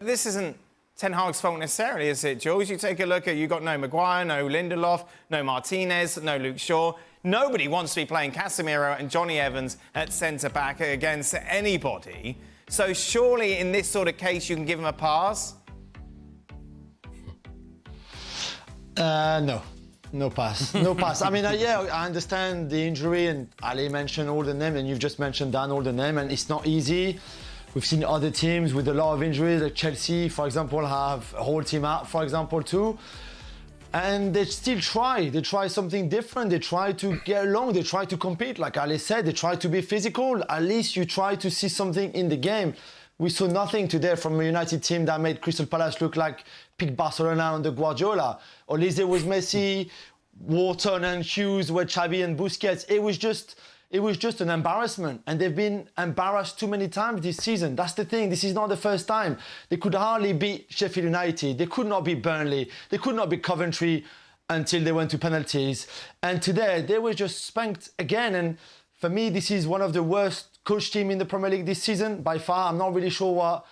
This isn't Ten Hag's fault necessarily, is it, Jules? You take a look at, you've got no Maguire, no Lindelof, no Martinez, no Luke Shaw. Nobody wants to be playing Casemiro and Johnny Evans at centre-back against anybody. So surely in this sort of case you can give him a pass? No. No pass. No pass. I mean, yeah, I understand the injury, and Ali mentioned all the names, and you've just mentioned Dan all the names, and it's not easy. We've seen other teams with a lot of injuries, like Chelsea, for example, have a whole team out, for example, too. And they still try. They try something different. They try to get along. They try to compete. Like Ali said, they try to be physical. At least you try to see something in the game. We saw nothing today from a United team that made Crystal Palace look like peak Barcelona under Guardiola. Olise was Messi, Wharton and Hughes were Xavi and Busquets. It was just an embarrassment. And they've been embarrassed too many times this season. That's the thing. This is not the first time. They could hardly beat Sheffield United. They could not beat Burnley. They could not beat Coventry until they went to penalties. And today, they were just spanked again. And for me, this is one of the worst coach team in the Premier League this season, by far. I'm not really sure what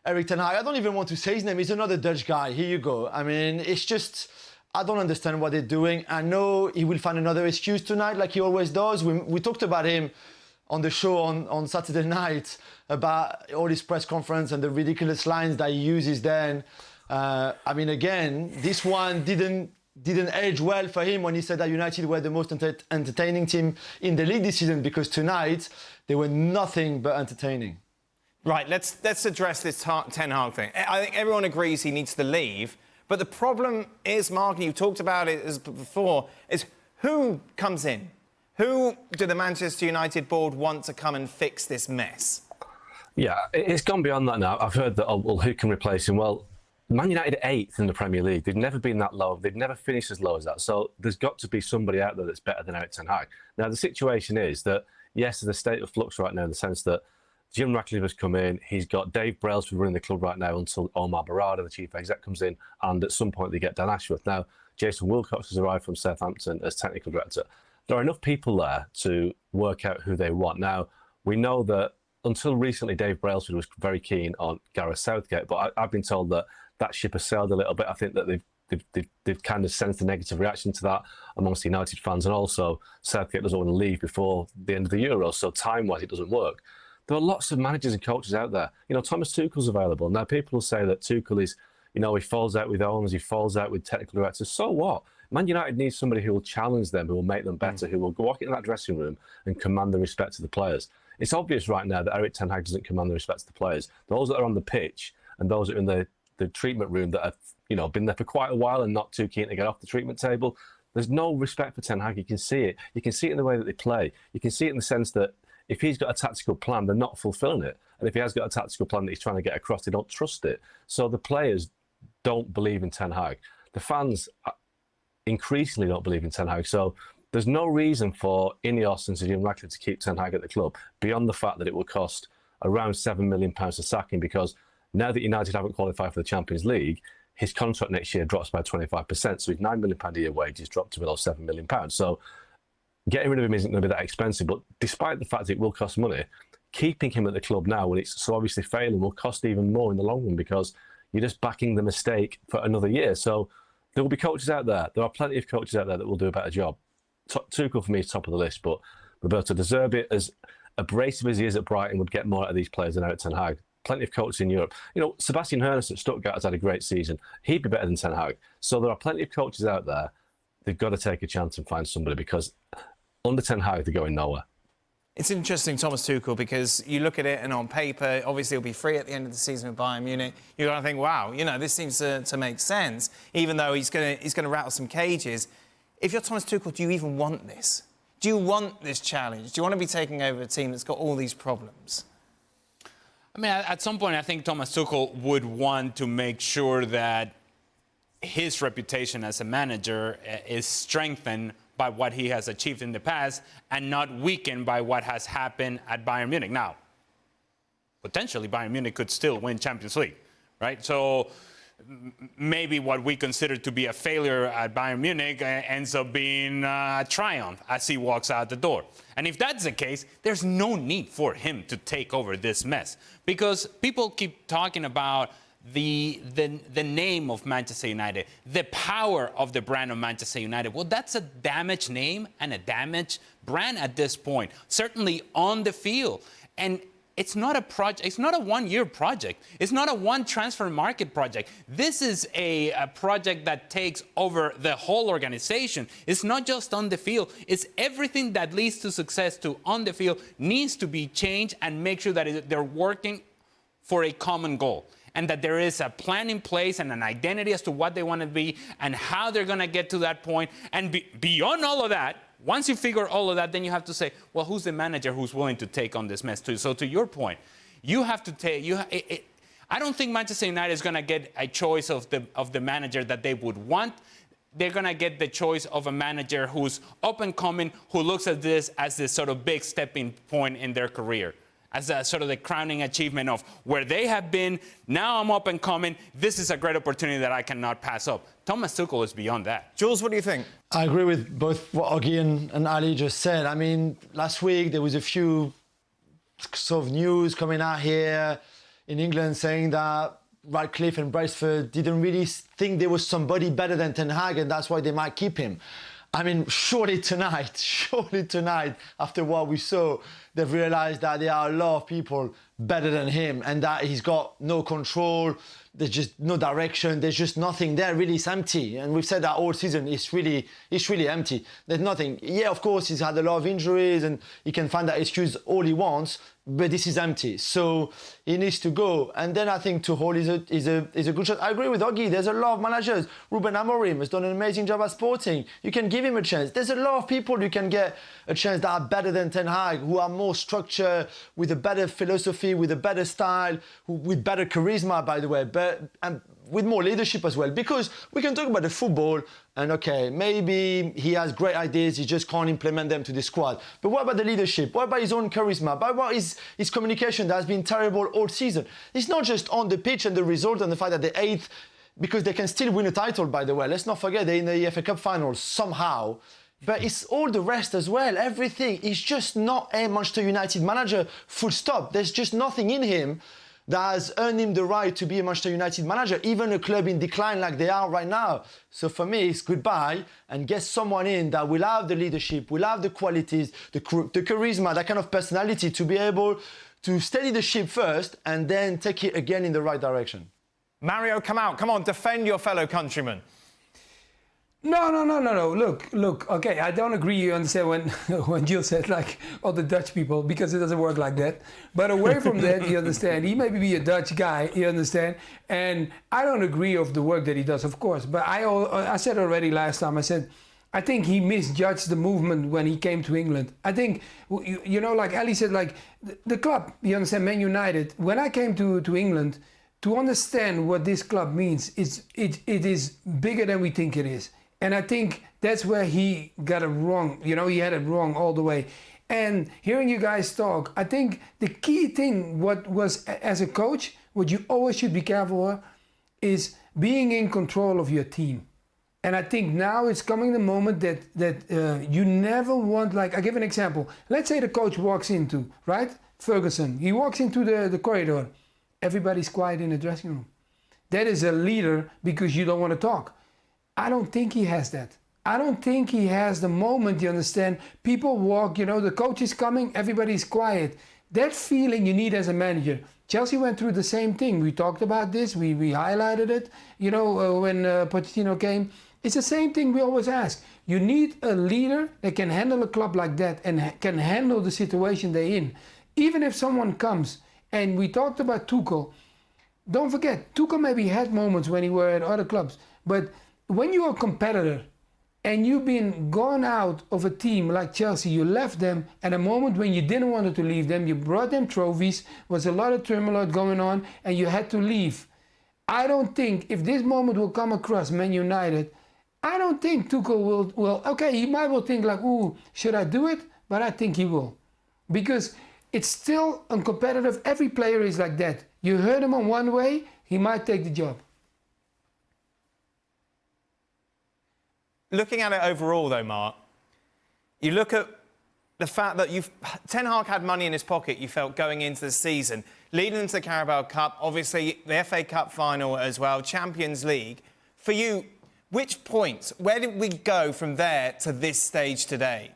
Erik Ten Hag, I don't even want to say his name. He's another Dutch guy. Here you go. I mean, it's just, I don't understand what they're doing. I know he will find another excuse tonight, like he always does. We talked about him on the show on Saturday night, about all his press conference and the ridiculous lines that he uses then. I mean, again, this one didn't age well for him when he said that United were the most entertaining team in the league this season, because tonight they were nothing but entertaining. Right, let's address this Ten Hag thing. I think everyone agrees he needs to leave, but the problem is, Mark, and you've talked about it as before, is who comes in? Who do the Manchester United board want to come and fix this mess? Yeah, it's gone beyond that now. I've heard that, oh, well, who can replace him? Well, Man United are 8th in the Premier League. They've never been that low. They've never finished as low as that. So there's got to be somebody out there that's better than Erik Ten Hag. Now, the situation is that, yes, there's a state of flux right now in the sense that Jim Ratcliffe has come in. He's got Dave Brailsford running the club right now until Omar Barada, the chief exec, comes in, and at some point they get Dan Ashworth. Now, Jason Wilcox has arrived from Southampton as technical director. There are enough people there to work out who they want. Now, we know that until recently, Dave Brailsford was very keen on Gareth Southgate, but I've been told that that ship has sailed a little bit. I think that they've kind of sensed a negative reaction to that amongst the United fans, and also Southgate doesn't want to leave before the end of the Euros, so time-wise it doesn't work. There are lots of managers and coaches out there. You know, Thomas Tuchel's available. Now, people will say that Tuchel is, you know, he falls out with owners, he falls out with technical directors. So what? Man United needs somebody who will challenge them, who will make them better, who will walk in that dressing room and command the respect of the players. It's obvious right now that Erik Ten Hag doesn't command the respect of the players. Those that are on the pitch and those that are in the treatment room that have, you know, been there for quite a while and not too keen to get off the treatment table, there's no respect for Ten Hag. You can see it. You can see it in the way that they play. You can see it in the sense that if he's got a tactical plan, they're not fulfilling it. And if he has got a tactical plan that he's trying to get across, they don't trust it. So the players don't believe in Ten Hag. The fans increasingly don't believe in Ten Hag. So there's no reason for Ineos and Sir Jim Ratcliffe to keep Ten Hag at the club, beyond the fact that it will cost around £7 million to sack him, because now that United haven't qualified for the Champions League, his contract next year drops by 25%. So his £9 million a year wages dropped to below £7 million. So getting rid of him isn't going to be that expensive, but despite the fact that it will cost money, keeping him at the club now when it's so obviously failing will cost even more in the long run, because you're just backing the mistake for another year. So there will be coaches out there. There are plenty of coaches out there that will do a better job. Tuchel for me is top of the list, but Roberto De Zerbi, as abrasive as he is at Brighton, would get more out of these players than Erik Ten Hag. Plenty of coaches in Europe. You know, Sebastian Hoeneß at Stuttgart has had a great season. He'd be better than Ten Hag. So there are plenty of coaches out there. They've got to take a chance and find somebody, because under Ten Hag, they're going nowhere. It's interesting, Thomas Tuchel, because you look at it and on paper, obviously he'll be free at the end of the season with Bayern Munich. You're going to think, wow, you know, this seems to make sense, even though he's going to rattle some cages. If you're Thomas Tuchel, do you even want this? Do you want this challenge? Do you want to be taking over a team that's got all these problems? I mean, at some point, I think Thomas Tuchel would want to make sure that his reputation as a manager is strengthened by what he has achieved in the past and not weakened by what has happened at Bayern Munich. Now, potentially Bayern Munich could still win Champions League, right? So maybe what we consider to be a failure at Bayern Munich ends up being a triumph as he walks out the door. And if that's the case, there's no need for him to take over this mess, because people keep talking about the name of Manchester United, the power of the brand of Manchester United. Well, that's a damaged name and a damaged brand at this point, certainly on the field. And it's not a project. It's not a one-year project. It's not a one transfer market project. This is a project that takes over the whole organization. It's not just on the field. It's everything that leads to success on the field needs to be changed and make sure that they're working for a common goal, and that there is a plan in place and an identity as to what they want to be and how they're going to get to that point. And beyond all of that, once you figure all of that, then you have to say, well, who's the manager who's willing to take on this mess too? So to your point, you have to take. I don't think Manchester United is going to get a choice of the manager that they would want. They're going to get the choice of a manager who's up and coming, who looks at this as this sort of big stepping point in their career, as a sort of the crowning achievement of where they have been. Now I'm up and coming. This is a great opportunity that I cannot pass up. Thomas Tuchel is beyond that. Jules, what do you think? I agree with both what Augie and Ali just said. I mean, last week there was a few sort of news coming out here in England saying that Radcliffe and Braceford didn't really think there was somebody better than Ten Hag, and that's why they might keep him. I mean, surely tonight, after what we saw, they've realised that there are a lot of people better than him and that he's got no control, there's just no direction, there's just nothing there, really, it's empty. And we've said that all season, it's really empty. There's nothing. Yeah, of course, he's had a lot of injuries and he can find that excuse all he wants, but this is empty. So he needs to go. And then I think Tuchel is a good shot. I agree with Augie. There's a lot of managers. Ruben Amorim has done an amazing job at Sporting. You can give him a chance. There's a lot of people you can get a chance that are better than Ten Hag, who are more structured, with a better philosophy, with a better style, with better charisma, by the way, and with more leadership as well. Because we can talk about the football, and okay, maybe he has great ideas, he just can't implement them to the squad. But what about the leadership? What about his own charisma? What about his communication that has been terrible all season? It's not just on the pitch and the result and the fact that they're 8th, because they can still win a title, by the way. Let's not forget they're in the FA Cup final somehow. But it's all the rest as well, everything. He's just not a Manchester United manager, full stop. There's just nothing in him that has earned him the right to be a Manchester United manager, even a club in decline like they are right now. So for me, it's goodbye and get someone in that will have the leadership, will have the qualities, the charisma, that kind of personality to be able to steady the ship first and then take it again in the right direction. Mario, come out. Come on, defend your fellow countrymen. No. Look. Okay, I don't agree. You understand when Jill said like all the Dutch people, because it doesn't work like that. But away from that, you understand. He may be a Dutch guy, you understand. And I don't agree of the work that he does, of course. But I said already last time. I think he misjudged the movement when he came to England. I think, you know, like Ali said, like the club, you understand, Man United. When I came to England, to understand what this club means, it is bigger than we think it is. And I think that's where he got it wrong. You know, he had it wrong all the way. And hearing you guys talk, I think the key thing, what was as a coach, what you always should be careful of, is being in control of your team. And I think now it's coming the moment that you never want, like, I give an example. Let's say the coach walks into, right? Ferguson, he walks into the corridor. Everybody's quiet in the dressing room. That is a leader because you don't want to talk. I don't think he has that. I don't think he has the moment, you understand. People walk, you know, the coach is coming, everybody's quiet. That feeling you need as a manager. Chelsea went through the same thing. We talked about this, we highlighted it, you know, when Pochettino came. It's the same thing we always ask. You need a leader that can handle a club like that and can handle the situation they're in. Even if someone comes, and we talked about Tuchel, don't forget, Tuchel maybe had moments when he were at other clubs, but when you're a competitor and you've been gone out of a team like Chelsea, you left them at a moment when you didn't want to leave them, you brought them trophies, was a lot of turmoil going on, and you had to leave. I don't think, if this moment will come across Man United, I don't think Tuchel will okay, he might well think like, ooh, should I do it? But I think he will. Because it's still uncompetitive. Every player is like that. You hurt him on one way, he might take the job. Looking at it overall, though, Mark, you look at the fact that Ten Hag had money in his pocket, you felt, going into the season, leading them to the Carabao Cup, obviously the FA Cup final as well, Champions League. For you, which points, where did we go from there to this stage today?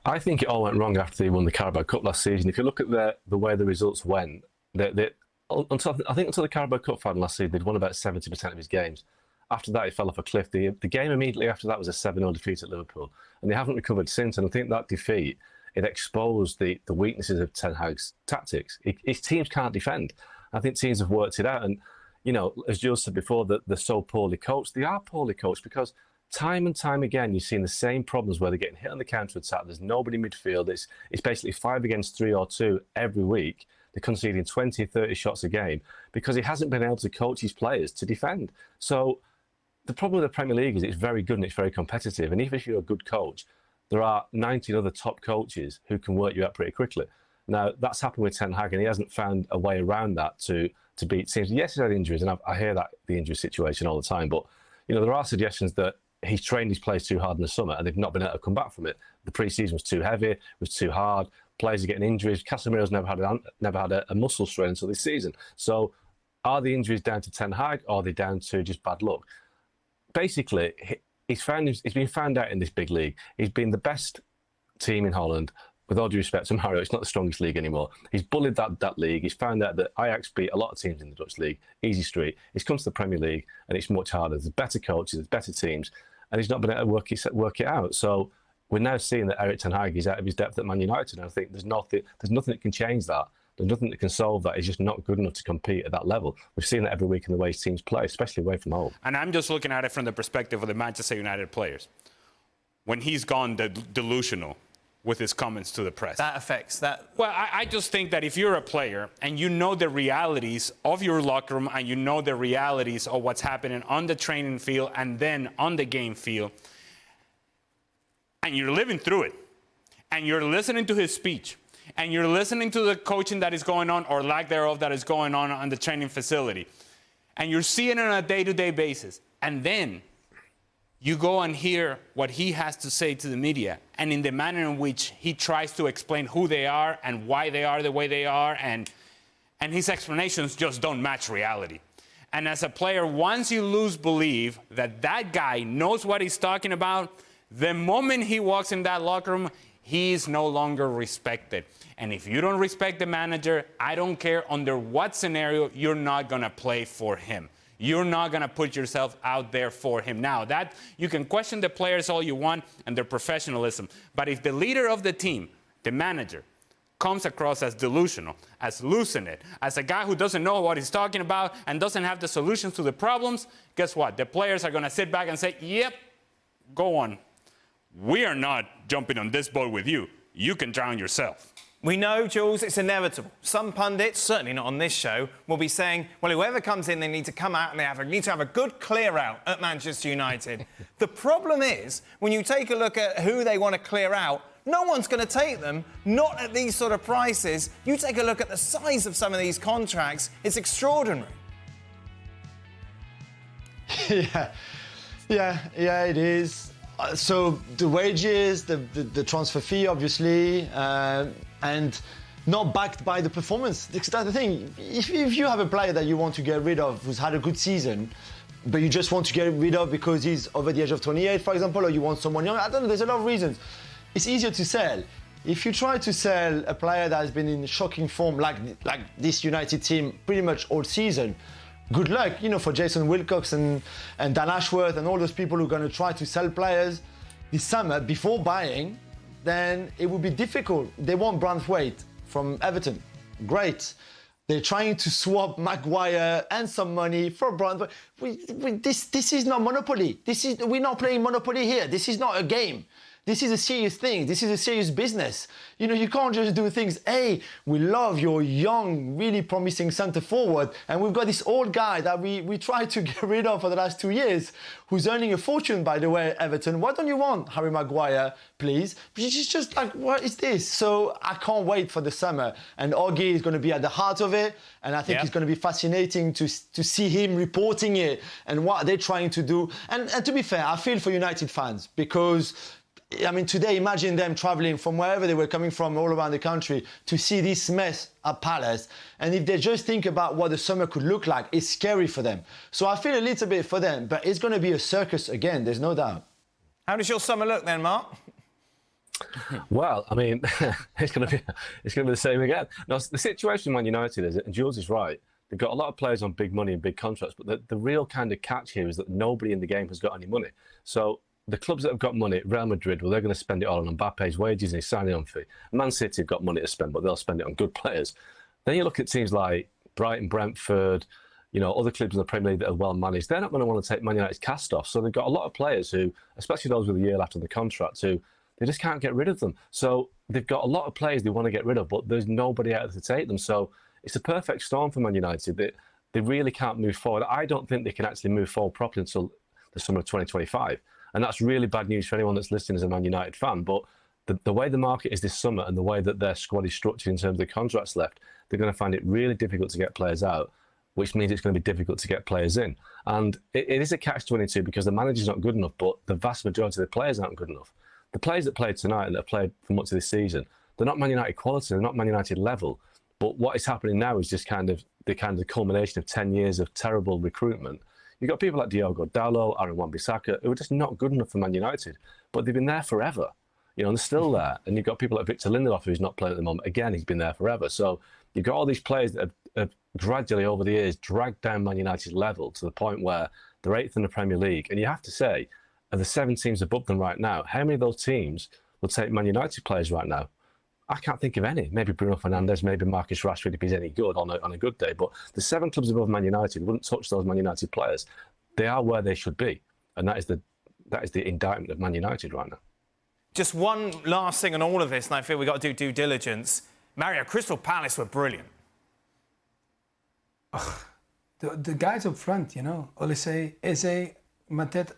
I think it all went wrong after they won the Carabao Cup last season. If you look at the way the results went, until the Carabao Cup final last season, they'd won about 70% of his games. After that, it fell off a cliff. The game immediately after that was a 7-0 defeat at Liverpool. And they haven't recovered since. And I think that defeat, it exposed the weaknesses of Ten Hag's tactics. His teams can't defend. I think teams have worked it out. And, you know, as Jules said before, that they're so poorly coached. They are poorly coached because time and time again, you've seen the same problems where they're getting hit on the counter-attack. There's nobody midfield. It's basically 5 against 3 or 2 every week. They're conceding 20, 30 shots a game because he hasn't been able to coach his players to defend. So the problem with the Premier League is it's very good and it's very competitive. And even if you're a good coach, there are 19 other top coaches who can work you out pretty quickly. Now, that's happened with Ten Hag, and he hasn't found a way around that to beat teams. Yes, he's had injuries, and I hear that, the injury situation all the time. But, you know, there are suggestions that he's trained his players too hard in the summer, and they've not been able to come back from it. The pre-season was too heavy, was too hard. Players are getting injuries. Casemiro's never had a muscle strain until this season. So are the injuries down to Ten Hag, or are they down to just bad luck? Basically, he's been found out in this big league. He's been the best team in Holland. With all due respect to Mario, it's not the strongest league anymore. He's bullied that league. He's found out that Ajax beat a lot of teams in the Dutch league. Easy street. He's come to the Premier League, and it's much harder. There's better coaches, there's better teams, and he's not been able to work it out. So we're now seeing that Erik Ten Hag is out of his depth at Man United, and I think there's nothing that can change that. There's nothing that can solve that. He's just not good enough to compete at that level. We've seen that every week in the way his teams play, especially away from home. And I'm just looking at it from the perspective of the Manchester United players. When he's gone delusional with his comments to the press. That affects that. Well, I just think that if you're a player and you know the realities of your locker room and you know the realities of what's happening on the training field and then on the game field, and you're living through it, and you're listening to his speech, and you're listening to the coaching that is going on, or lack thereof, that is going on the training facility, and you're seeing it on a day-to-day basis, and then you go and hear what he has to say to the media, and in the manner in which he tries to explain who they are and why they are the way they are, and his explanations just don't match reality. And as a player, once you lose belief that that guy knows what he's talking about, the moment he walks in that locker room, he is no longer respected. And if you don't respect the manager, I don't care under what scenario, you're not going to play for him. You're not going to put yourself out there for him. Now, that you can question the players all you want and their professionalism. But if the leader of the team, the manager, comes across as delusional, as losing it, as a guy who doesn't know what he's talking about and doesn't have the solutions to the problems, guess what? The players are going to sit back and say, yep, go on. We are not jumping on this boat with you. You can drown yourself. We know, Jules, it's inevitable. Some pundits, certainly not on this show, will be saying, well, whoever comes in, they need to come out and they need to have a good clear out at Manchester United. The problem is, when you take a look at who they want to clear out, no one's going to take them, not at these sort of prices. You take a look at the size of some of these contracts, it's extraordinary. Yeah, it is. So the wages, the transfer fee, obviously, and not backed by the performance. That's the thing. If you have a player that you want to get rid of who's had a good season, but you just want to get rid of because he's over the age of 28, for example, or you want someone young, I don't know, there's a lot of reasons. It's easier to sell. If you try to sell a player that has been in shocking form like this United team pretty much all season, good luck, for Jason Wilcox and Dan Ashworth and all those people who are going to try to sell players this summer before buying, then it will be difficult. They want Branthwaite from Everton. Great. They're trying to swap Maguire and some money for Branthwaite. This is not Monopoly. We're not playing Monopoly here. This is not a game. This is a serious thing. This is a serious business. You can't just do things, hey, we love your young, really promising centre forward, and we've got this old guy that we tried to get rid of for the last 2 years, who's earning a fortune, by the way, Everton. Why don't you want Harry Maguire, please? It's just like, what is this? So I can't wait for the summer. And Augie is going to be at the heart of it, and I think it's going to be fascinating to see him reporting it and what they're trying to do. And to be fair, I feel for United fans, because I mean, today, imagine them traveling from wherever they were coming from all around the country to see this mess at Palace. And if they just think about what the summer could look like, it's scary for them. So I feel a little bit for them, but it's going to be a circus again, there's no doubt. How does your summer look then, Mark? Well, I mean, it's going to be the same again. Now, the situation Man United is, and Jules is right, they've got a lot of players on big money and big contracts, but the real kind of catch here is that nobody in the game has got any money. So the clubs that have got money, Real Madrid, well, they're going to spend it all on Mbappe's wages and his signing-on fee. Man City have got money to spend, but they'll spend it on good players. Then you look at teams like Brighton, Brentford, you know, other clubs in the Premier League that are well managed. They're not going to want to take Man United's cast off. So they've got a lot of players who, especially those with a year left on the contract, who they just can't get rid of them. So they've got a lot of players they want to get rid of, but there's nobody out there to take them. So it's a perfect storm for Man United. They really can't move forward. I don't think they can actually move forward properly until the summer of 2025. And that's really bad news for anyone that's listening as a Man United fan. But the way the market is this summer and the way that their squad is structured in terms of the contracts left, they're going to find it really difficult to get players out, which means it's going to be difficult to get players in. And it is a catch-22 because the manager's not good enough, but the vast majority of the players aren't good enough. The players that played tonight and that have played for much of this season, they're not Man United quality, they're not Man United level. But what is happening now is just the culmination of 10 years of terrible recruitment. You've got people like Diogo Dalot, Aaron Wan-Bissaka, who are just not good enough for Man United, but they've been there forever. You know, and they're still there. And you've got people like Victor Lindelof, who's not playing at the moment. Again, he's been there forever. So you've got all these players that have gradually, over the years, dragged down Man United's level to the point where they're 8th in the Premier League. And you have to say, of the 7 teams above them right now, how many of those teams will take Man United players right now? I can't think of any. Maybe Bruno Fernandes, maybe Marcus Rashford if he's any good on a good day. But the 7 clubs above Man United wouldn't touch those Man United players. They are where they should be. And that is the indictment of Man United right now. Just one last thing on all of this, and I feel we've got to do due diligence. Mario, Crystal Palace were brilliant. The guys up front, you know, Olise, Eze, Mateta,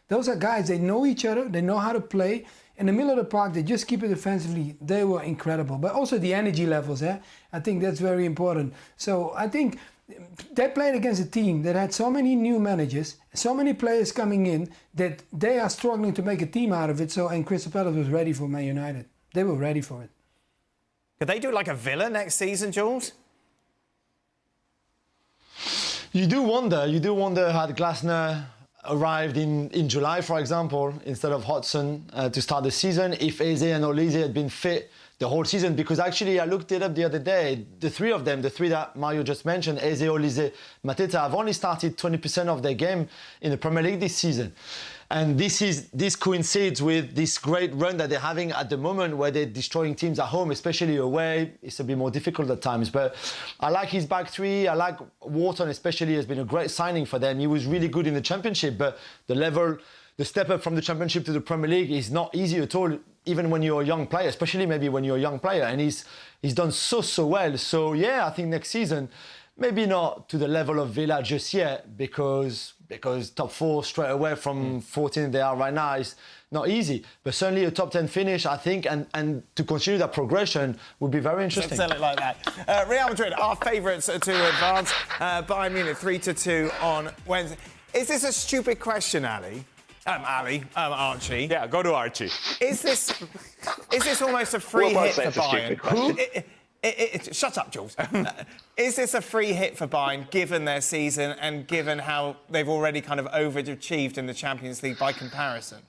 those are guys, they know each other, they know how to play. In the middle of the park, they just keep it defensively. They were incredible. But also the energy levels, I think that's very important. So I think they played against a team that had so many new managers, so many players coming in, that they are struggling to make a team out of it. So, and Crystal Palace was ready for Man United. They were ready for it. Could they do like a Villa next season, Jules? You do wonder had Glasner arrived in July, for example, instead of Hodgson to start the season, if Eze and Olise had been fit the whole season. Because actually, I looked it up the other day, the 3 of them, the 3 that Mario just mentioned, Eze, Olise, Mateta, have only started 20% of their game in the Premier League this season. And this coincides with this great run that they're having at the moment where they're destroying teams at home, especially away. It's a bit more difficult at times. But I like his back 3. I like Wharton especially, has been a great signing for them. He was really good in the Championship, but the step up from the Championship to the Premier League is not easy at all, even when you're a young player, especially maybe when you're a young player. And he's done so well. So yeah, I think next season, maybe not to the level of Villa just yet, because top 4 straight away from 14 they are right now is not easy. But certainly a top 10 finish, I think, and to continue that progression would be very interesting. Let's sell it like that. Real Madrid, our favourites to advance. Bayern Munich 3-2 on Wednesday. Is this a stupid question, Archie? Yeah, go to Archie. Is this almost a free hit for Bayern? Shut up, Jules. Is this a free hit for Bayern, given their season and given how they've already kind of overachieved in the Champions League by comparison?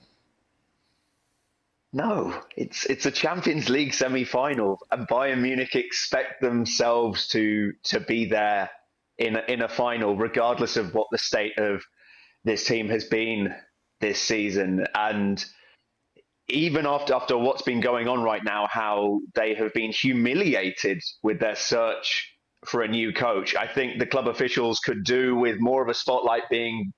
No, it's a Champions League semi-final, and Bayern Munich expect themselves to be there in a final, regardless of what the state of this team has been this season. And even after what's been going on right now, how they have been humiliated with their search for a new coach, I think the club officials could do with more of a spotlight being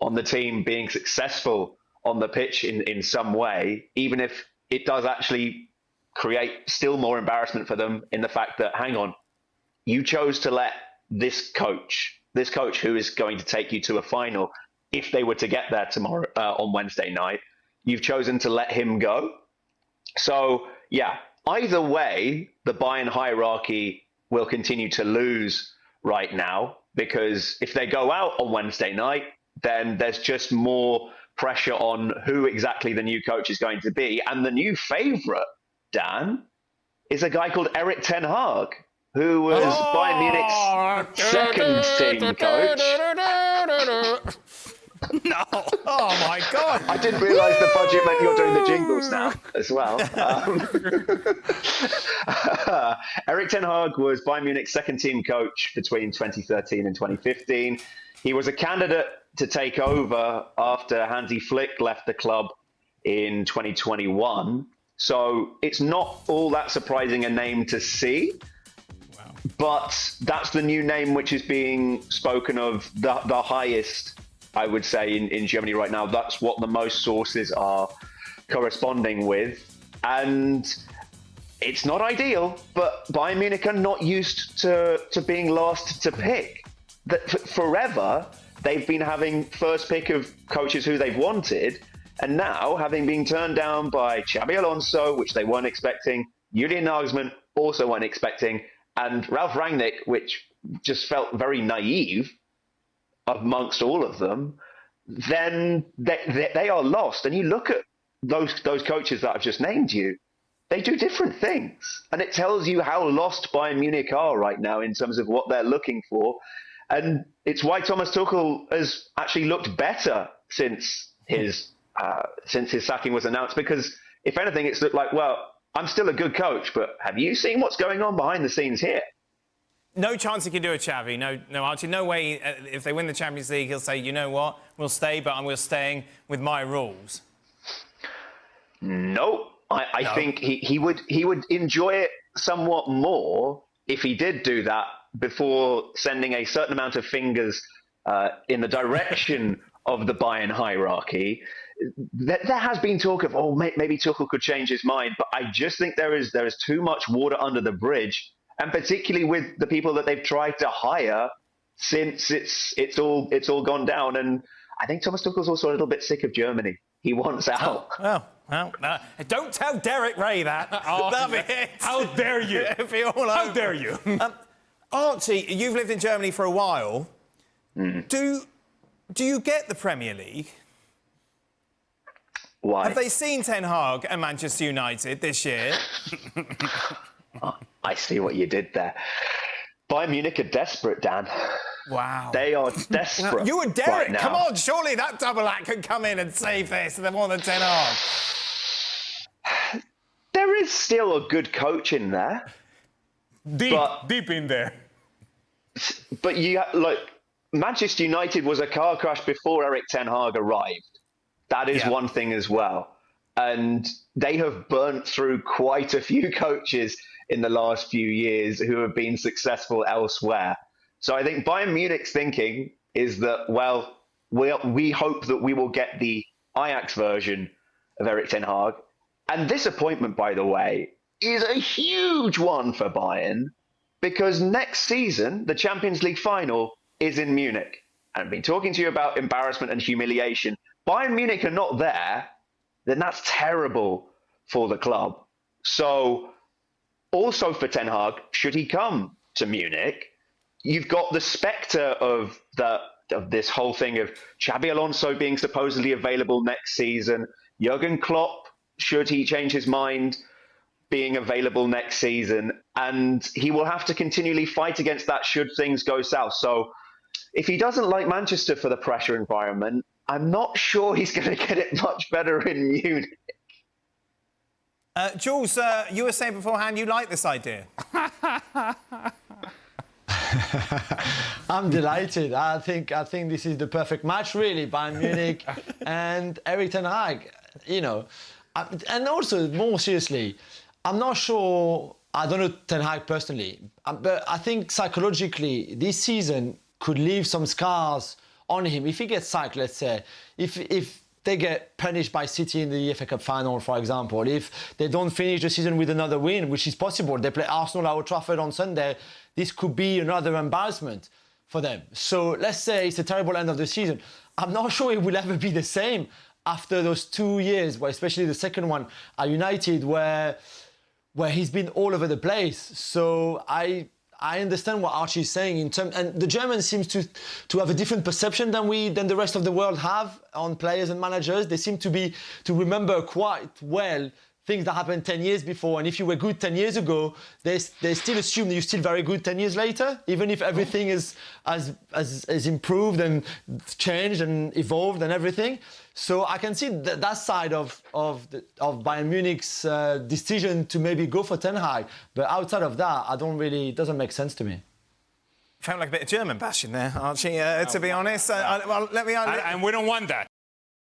on the team being successful on the pitch in some way, even if it does actually create still more embarrassment for them in the fact that, hang on, you chose to let this coach who is going to take you to a final, if they were to get there tomorrow on Wednesday night, you've chosen to let him go. So, yeah, either way, the Bayern hierarchy will continue to lose right now, because if they go out on Wednesday night, then there's just more pressure on who exactly the new coach is going to be. And the new favourite, Dan, is a guy called Erik Ten Hag, who was Bayern Munich's second team coach. No. Oh, my God. I didn't realise the budget meant you're doing the jingles now as well. Erik Ten Hag was Bayern Munich's second team coach between 2013 and 2015. He was a candidate to take over after Hansi Flick left the club in 2021. So it's not all that surprising a name to see. Wow. But that's the new name which is being spoken of the highest, I would say, in Germany right now. That's what the most sources are corresponding with. And it's not ideal, but Bayern Munich are not used to being last to pick. That forever, they've been having first pick of coaches who they've wanted, and now, having been turned down by Xabi Alonso, which they weren't expecting, Julian Nagelsmann also weren't expecting, and Ralf Rangnick, which just felt very naive amongst all of them, then they are lost. And you look at those coaches that I've just named you, they do different things. And it tells you how lost Bayern Munich are right now in terms of what they're looking for. And it's why Thomas Tuchel has actually looked better since his sacking was announced, because if anything, it's looked like, well, I'm still a good coach, but have you seen what's going on behind the scenes here? No chance he can do a Xavi. No, Archie, no way. If they win the Champions League, he'll say, you know what, we'll stay, but we're staying with my rules. No, I think he would enjoy it somewhat more if he did do that before sending a certain amount of fingers in the direction of the Bayern hierarchy. There has been talk of, maybe Tuchel could change his mind, but I just think there is too much water under the bridge, and particularly with the people that they've tried to hire since it's all gone down. And I think Thomas Tuchel's also a little bit sick of Germany. He wants out. Well, don't tell Derek Ray that. That'll be it. How dare you? How dare you? Archie, you've lived in Germany for a while. Do you get the Premier League? Why? Have they seen Ten Hag and Manchester United this year? I see what you did there. Bayern Munich are desperate, Dan. Wow. They are desperate. You and Derek, right now. come on, surely that double act can come in and save this. They're more than Ten Hag. There is still a good coach in there. Deep in there. But Manchester United was a car crash before Erik Ten Hag arrived. That is one thing as well. And they have burnt through quite a few coaches in the last few years who have been successful elsewhere. So I think Bayern Munich's thinking is that, well, we hope that we will get the Ajax version of Erik Ten Hag. And this appointment, by the way, is a huge one for Bayern, because next season, the Champions League final is in Munich. And I've been talking to you about embarrassment and humiliation. Bayern Munich are not there, then that's terrible for the club. So also for Ten Hag, should he come to Munich, you've got the spectre of this whole thing of Xabi Alonso being supposedly available next season, Jurgen Klopp, should he change his mind, being available next season, and he will have to continually fight against that should things go south. So if he doesn't like Manchester for the pressure environment, I'm not sure he's going to get it much better in Munich. Jules, you were saying beforehand you like this idea. I'm delighted. I think this is the perfect match, really. Bayern Munich and Erik Ten Hag. And also, more seriously, I'm not sure. I don't know Ten Hag personally, but I think psychologically this season could leave some scars on him. If he gets sacked, let's say, if they get punished by City in the FA Cup final, for example, if they don't finish the season with another win, which is possible, they play Arsenal at Old Trafford on Sunday, this could be another embarrassment for them. So let's say it's a terrible end of the season. I'm not sure it will ever be the same after those 2 years, where especially the second one at United, where he's been all over the place. So I I understand what Archie's saying and the Germans seems to have a different perception than the rest of the world have on players and managers. They seem to remember quite well things that happened 10 years before. And if you were good 10 years ago, they still assume that you're still very good 10 years later, even if everything has improved and changed and evolved and everything. So I can see that side of Bayern Munich's decision to maybe go for Ten Hag. But outside of that, it doesn't make sense to me. Felt like a bit of German bashing there, Archie, to be honest. Well, let me... And we don't want that.